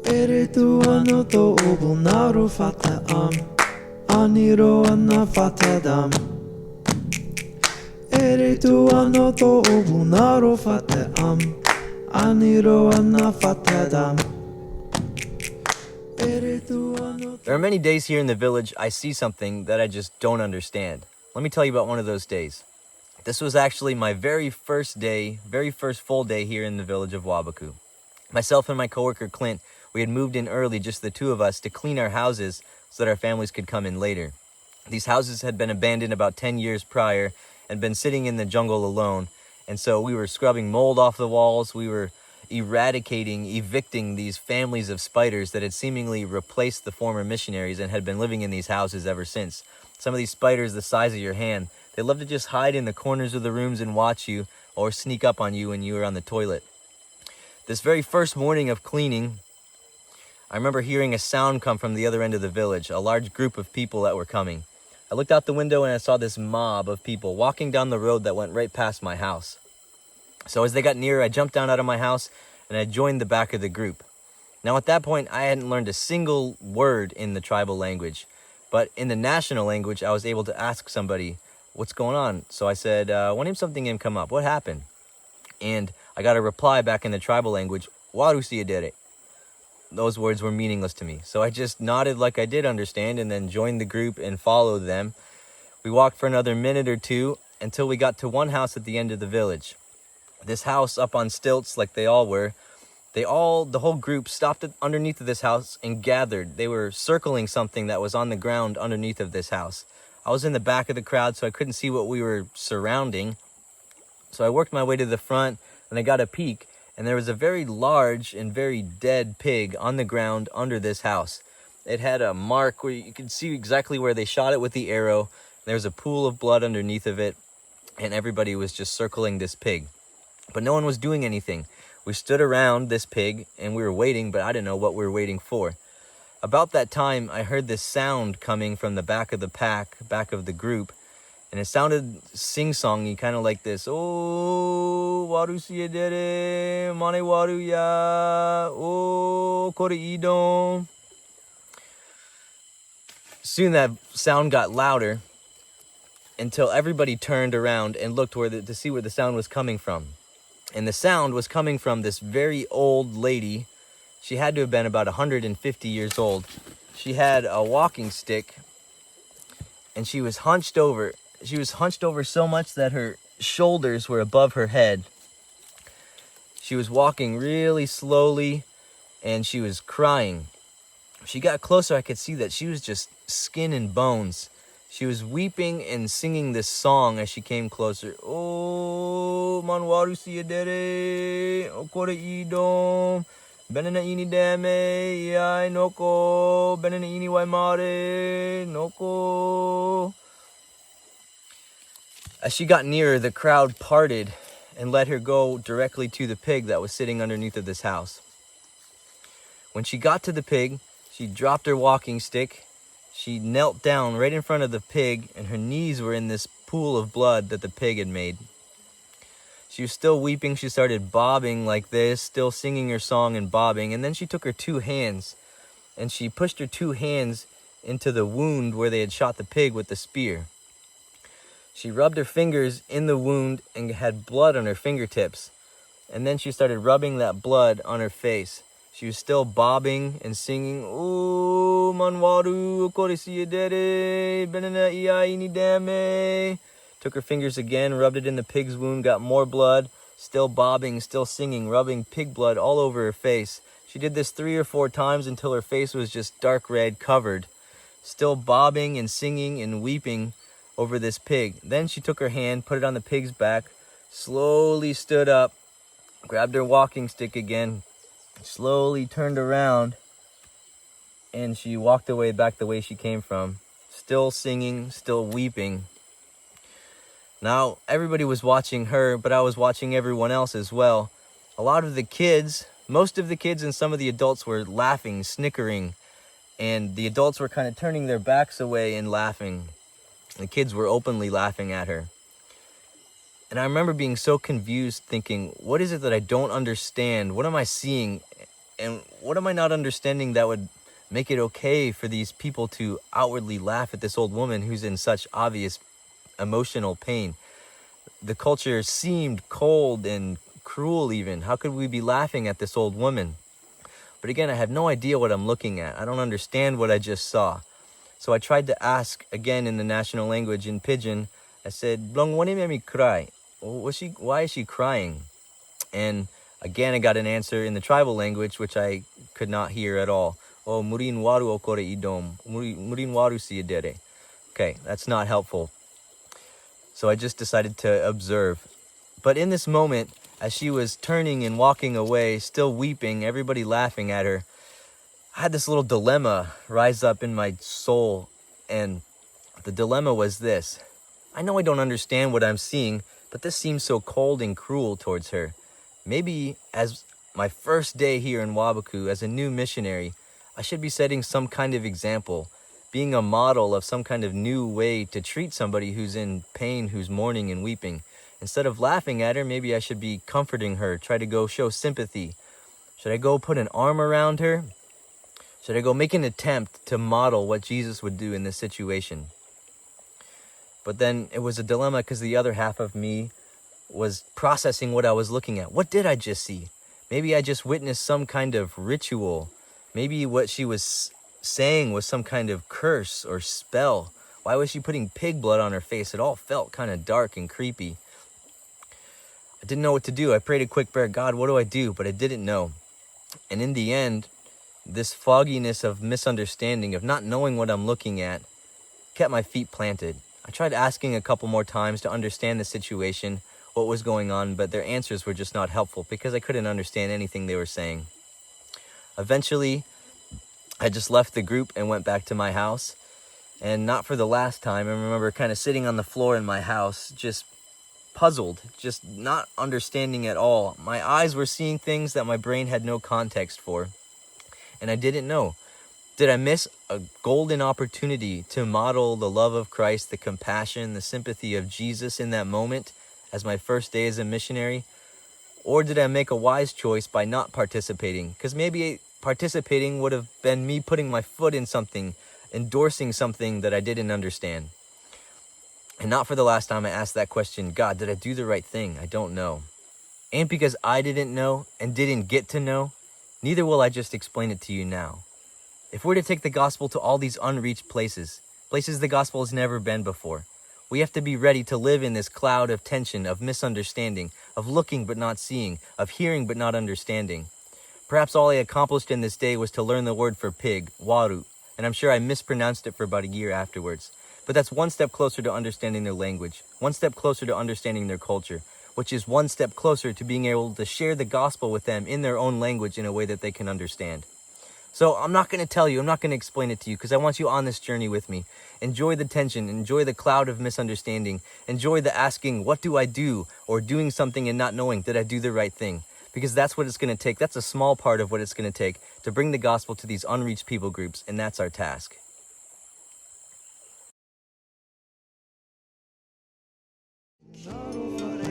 Eritu ano to obunaru fata aniro anna fatadam. Eritu ano to obunaru fata aniro anna fatadam. There are many days here in the village I see something that I just don't understand. Let me tell you about one of those days. This was actually my very first full day here in the village of Wabaku. Myself and my coworker Clint, we had moved in early, just the two of us, to clean our houses so that our families could come in later. These houses had been abandoned about 10 years prior and been sitting in the jungle alone. And so we were scrubbing mold off the walls. We were evicting these families of spiders that had seemingly replaced the former missionaries and had been living in these houses ever since. Some of these spiders the size of your hand, they love to just hide in the corners of the rooms and watch you or sneak up on you when you were on the toilet. This very first morning of cleaning, I remember hearing a sound come from the other end of the village, a large group of people that were coming. I looked out the window and I saw this mob of people walking down the road that went right past my house. So as they got nearer, I jumped down out of my house and I joined the back of the group. Now at that point, I hadn't learned a single word in the tribal language, but in the national language, I was able to ask somebody, what's going on? So I said, when something in come up, what happened? And I got a reply back in the tribal language, Waru siadere. Those words were meaningless to me. So I just nodded like I did understand and then joined the group and followed them. We walked for another minute or two until we got to one house at the end of the village. This house up on stilts like they all were, the whole group stopped underneath of this house and gathered. They were circling something that was on the ground underneath of this house. I was in the back of the crowd, so I couldn't see what we were surrounding. So I worked my way to the front and I got a peek, and there was a very large and very dead pig on the ground under this house. It had a mark where you could see exactly where they shot it with the arrow. There was a pool of blood underneath of it, and everybody was just circling this pig. But no one was doing anything. We stood around this pig and we were waiting, but I didn't know what we were waiting for. About that time, I heard this sound coming from the back of the pack, back of the group, and it sounded sing-songy, kind of like this. Oh, waru siedere, mane waru ya, oh, kore idon. Soon that sound got louder until everybody turned around and looked to see where the sound was coming from. And the sound was coming from this very old lady. She had to have been about 150 years old. She had a walking stick, and she was hunched over. She was hunched over so much that her shoulders were above her head. She was walking really slowly, and she was crying. She got closer, I could see that she was just skin and bones. She was weeping and singing this song as she came closer. Oh, manwaru siadere, okore idom, benena ini dame, iai noko, benena ini waimare, noko. As she got nearer, the crowd parted and let her go directly to the pig that was sitting underneath of this house. When she got to the pig, she dropped her walking stick. She knelt down right in front of the pig, and her knees were in this pool of blood that the pig had made. She was still weeping. She started bobbing like this, still singing her song and bobbing. And then she took her two hands, and she pushed her two hands into the wound where they had shot the pig with the spear. She rubbed her fingers in the wound and had blood on her fingertips. And then she started rubbing that blood on her face. She was still bobbing and singing, "Oh, manwaru kore siedere, benena iai ni dame." Took her fingers again, rubbed it in the pig's wound, got more blood, still bobbing, still singing, rubbing pig blood all over her face. She did this 3 or 4 times until her face was just dark red, covered, still bobbing and singing and weeping over this pig. Then she took her hand, put it on the pig's back, slowly stood up, grabbed her walking stick again, slowly turned around, and she walked away back the way she came from, still singing, still weeping. Now, everybody was watching her, but I was watching everyone else as well. A lot of the kids, most of the kids and some of the adults were laughing, snickering, and the adults were kind of turning their backs away and laughing. The kids were openly laughing at her. And I remember being so confused, thinking, what is it that I don't understand? What am I seeing? And what am I not understanding that would make it okay for these people to outwardly laugh at this old woman who's in such obvious emotional pain? The culture seemed cold and cruel even. How could we be laughing at this old woman? But again, I have no idea what I'm looking at. I don't understand what I just saw. So I tried to ask again in the national language in Pidgin. I said, "Blong wani made me cry. Why is she crying?" And again, I got an answer in the tribal language, which I could not hear at all. Oh, murin waru okore idom. Murin waru siadere. Okay, that's not helpful. So I just decided to observe. But in this moment, as she was turning and walking away, still weeping, everybody laughing at her, I had this little dilemma rise up in my soul. And the dilemma was this. I know I don't understand what I'm seeing, but this seems so cold and cruel towards her. Maybe as my first day here in Wabaku as a new missionary, I should be setting some kind of example, being a model of some kind of new way to treat somebody who's in pain, who's mourning and weeping. Instead of laughing at her, maybe I should be comforting her, try to go show sympathy. Should I go put an arm around her? Should I go make an attempt to model what Jesus would do in this situation? But then it was a dilemma because the other half of me was processing what I was looking at. What did I just see? Maybe I just witnessed some kind of ritual. Maybe what she was saying was some kind of curse or spell. Why was she putting pig blood on her face? It all felt kind of dark and creepy. I didn't know what to do. I prayed a quick prayer, God, what do I do? But I didn't know. And in the end, this fogginess of misunderstanding, of not knowing what I'm looking at, kept my feet planted. I tried asking a couple more times to understand the situation, what was going on, but their answers were just not helpful because I couldn't understand anything they were saying. Eventually, I just left the group and went back to my house. And not for the last time, I remember kind of sitting on the floor in my house, just puzzled, just not understanding at all. My eyes were seeing things that my brain had no context for, and I didn't know. Did I miss a golden opportunity to model the love of Christ, the compassion, the sympathy of Jesus in that moment as my first day as a missionary? Or did I make a wise choice by not participating? Because maybe participating would have been me putting my foot in something, endorsing something that I didn't understand. And not for the last time I asked that question, God, did I do the right thing? I don't know. And because I didn't know and didn't get to know, neither will I just explain it to you now. If we're to take the gospel to all these unreached places the gospel has never been before, we have to be ready to live in this cloud of tension, of misunderstanding, of looking but not seeing, of hearing but not understanding. Perhaps all I accomplished in this day was to learn the word for pig, waru, and I'm sure I mispronounced it for about a year afterwards. But that's one step closer to understanding their language, one step closer to understanding their culture, which is one step closer to being able to share the gospel with them in their own language in a way that they can understand. So I'm not going to tell you, I'm not going to explain it to you because I want you on this journey with me. Enjoy the tension, enjoy the cloud of misunderstanding, enjoy the asking, what do I do? Or doing something and not knowing, did I do the right thing? Because that's what it's going to take. That's a small part of what it's going to take to bring the gospel to these unreached people groups, and that's our task. Not over